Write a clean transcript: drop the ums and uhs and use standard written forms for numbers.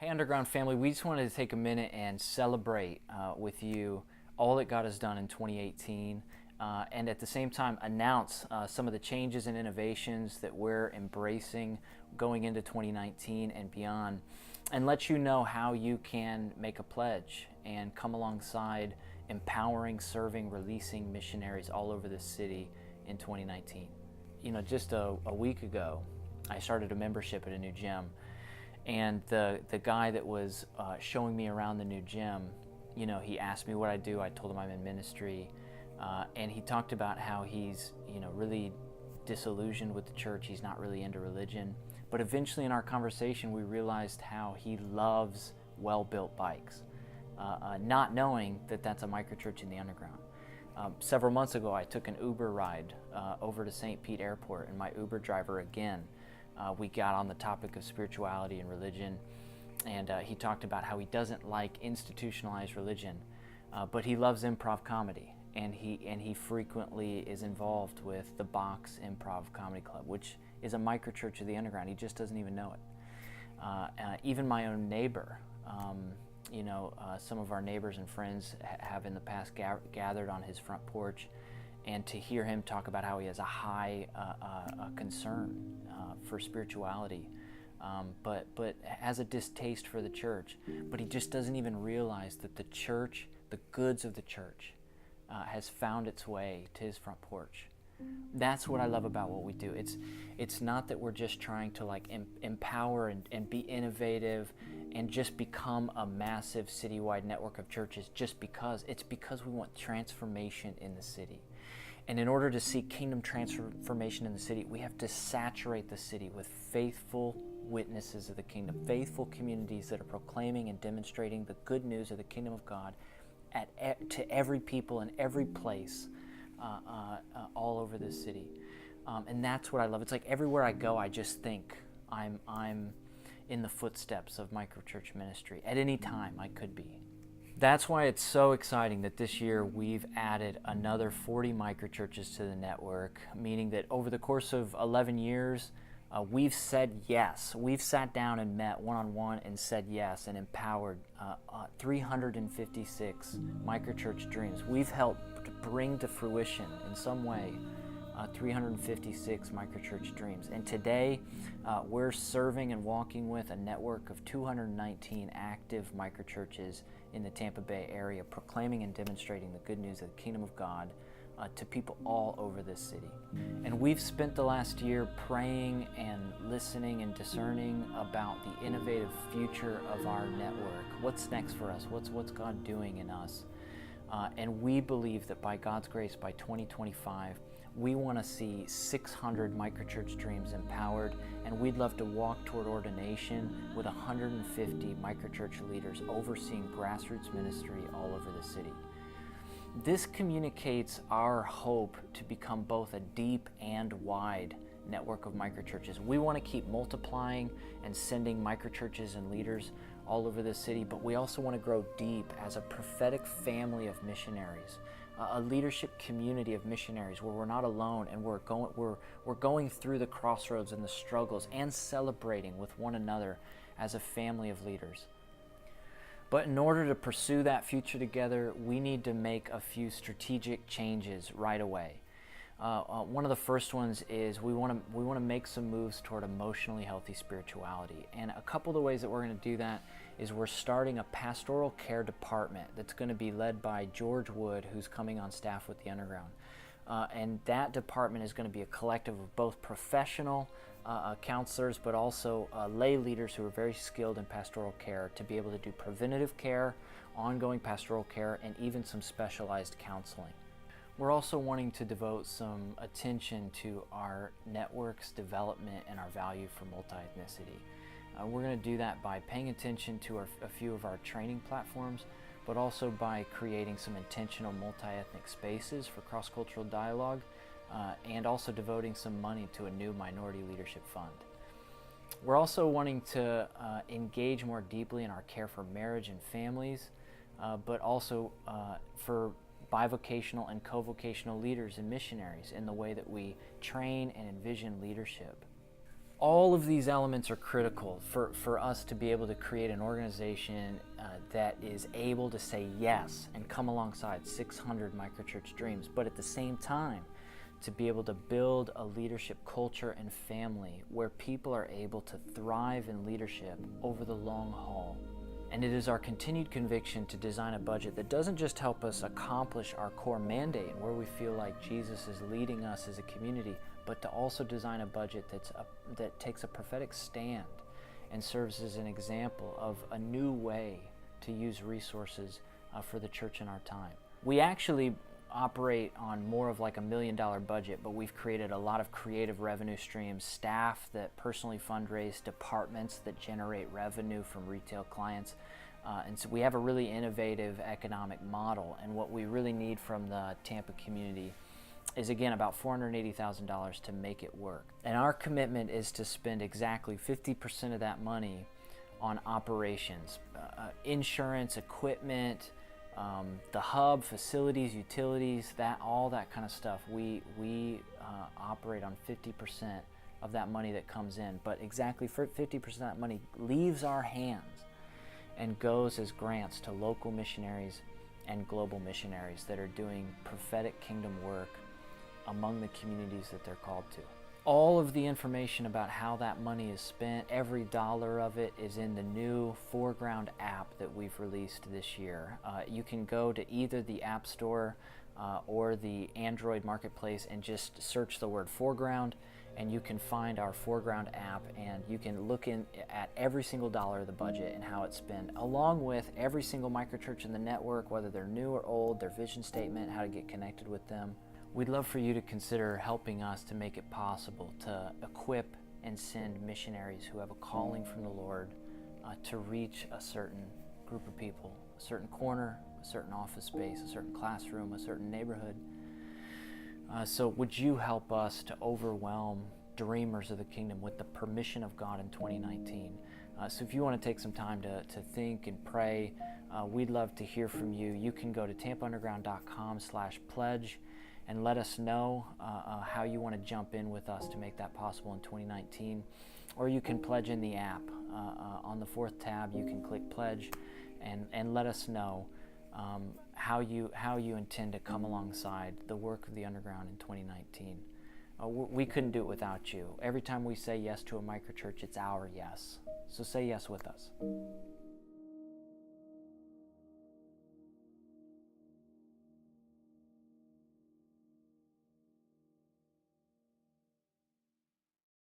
Hey, Underground family, we just wanted to take a minute and celebrate with you all that God has done in 2018 and at the same time announce some of the changes and innovations that we're embracing going into 2019 and beyond, and let you know how you can make a pledge and come alongside empowering, serving, releasing missionaries all over the city in 2019. You know, just a week ago, I started a membership at a new gym. And the guy that was showing me around the new gym, you know, he asked me what I do. I told him I'm in ministry. And he talked about how he's, you know, really disillusioned with the church. He's not really into religion. But eventually in our conversation, we realized how he loves well-built bikes, not knowing that that's a microchurch in the underground. Several months ago, I took an Uber ride over to St. Pete Airport, and my Uber driver again, we got on the topic of spirituality and religion, and he talked about how he doesn't like institutionalized religion, but he loves improv comedy, and he frequently is involved with the Box Improv Comedy Club, which is a microchurch of the underground. He just doesn't even know it. Even my own neighbor, some of our neighbors and friends have in the past gathered on his front porch, and to hear him talk about how he has a high concern for spirituality, but has a distaste for the church, but he just doesn't even realize that the church, the goods of the church, has found its way to his front porch. That's what I love about what we do. It's not that we're just trying to like empower and be innovative and just become a massive citywide network of churches just because. It's because we want transformation in the city. And in order to see kingdom transformation in the city, we have to saturate the city with faithful witnesses of the kingdom, faithful communities that are proclaiming and demonstrating the good news of the kingdom of God to every people in every place all over this city. And that's what I love. It's like everywhere I go, I just think I'm in the footsteps of microchurch ministry. At any time, I could be. That's why it's so exciting that this year we've added another 40 microchurches to the network, meaning that over the course of 11 years, we've said yes. We've sat down and met one-on-one and said yes and empowered 356 microchurch dreams. We've helped bring to fruition in some way 356 microchurch dreams. And today, we're serving and walking with a network of 219 active microchurches in the Tampa Bay area, proclaiming and demonstrating the good news of the kingdom of God to people all over this city. And we've spent the last year praying and listening and discerning about the innovative future of our network. What's next for us? What's God doing in us? And we believe that by God's grace, by 2025, we want to see 600 microchurch dreams empowered, and we'd love to walk toward ordination with 150 microchurch leaders overseeing grassroots ministry all over the city. This communicates our hope to become both a deep and wide network of microchurches. We want to keep multiplying and sending microchurches and leaders all over the city, but we also want to grow deep as a prophetic family of missionaries, a leadership community of missionaries where we're not alone and we're going through the crossroads and the struggles and celebrating with one another as a family of leaders. But in order to pursue that future together, we need to make a few strategic changes right away. One of the first ones is we want to make some moves toward emotionally healthy spirituality. And a couple of the ways that we're going to do that is we're starting a pastoral care department that's going to be led by George Wood, who's coming on staff with the Underground. And that department is going to be a collective of both professional counselors, but also lay leaders who are very skilled in pastoral care to be able to do preventative care, ongoing pastoral care, and even some specialized counseling. We're also wanting to devote some attention to our network's development and our value for multi-ethnicity. We're going to do that by paying attention to a few of our training platforms, but also by creating some intentional multi-ethnic spaces for cross-cultural dialogue, and also devoting some money to a new minority leadership fund. We're also wanting to engage more deeply in our care for marriage and families, but also for bivocational and co-vocational leaders and missionaries in the way that we train and envision leadership. All of these elements are critical for us to be able to create an organization that is able to say yes and come alongside 600 Microchurch Dreams, but at the same time, to be able to build a leadership culture and family where people are able to thrive in leadership over the long haul. And it is our continued conviction to design a budget that doesn't just help us accomplish our core mandate and where we feel like Jesus is leading us as a community, but to also design a budget that takes a prophetic stand and serves as an example of a new way to use resources for the church in our time. We actually operate on more of like $1 million budget, but we've created a lot of creative revenue streams, staff that personally fundraise, departments that generate revenue from retail clients. And so we have a really innovative economic model, and what we really need from the Tampa community is, again, about $480,000 to make it work. And our commitment is to spend exactly 50% of that money on operations, insurance, equipment, the hub, facilities, utilities, all that kind of stuff. We operate on 50% of that money that comes in, but exactly 50% of that money leaves our hands and goes as grants to local missionaries and global missionaries that are doing prophetic kingdom work among the communities that they're called to. All of the information about how that money is spent, every dollar of it, is in the new Foreground app that we've released this year. You can go to either the App Store or the Android Marketplace and just search the word Foreground, and you can find our Foreground app, and you can look at every single dollar of the budget and how it's spent, along with every single microchurch in the network, whether they're new or old, their vision statement, how to get connected with them. We'd love for you to consider helping us to make it possible to equip and send missionaries who have a calling from the Lord to reach a certain group of people, a certain corner, a certain office space, a certain classroom, a certain neighborhood. So would you help us to overwhelm dreamers of the kingdom with the permission of God in 2019? So if you want to take some time to think and pray, we'd love to hear from you. You can go to tampaunderground.com/pledge and let us know how you want to jump in with us to make that possible in 2019. Or you can pledge in the app. On the fourth tab, you can click pledge and let us know how you intend to come alongside the work of the Underground in 2019. We couldn't do it without you. Every time we say yes to a microchurch, it's our yes. So say yes with us.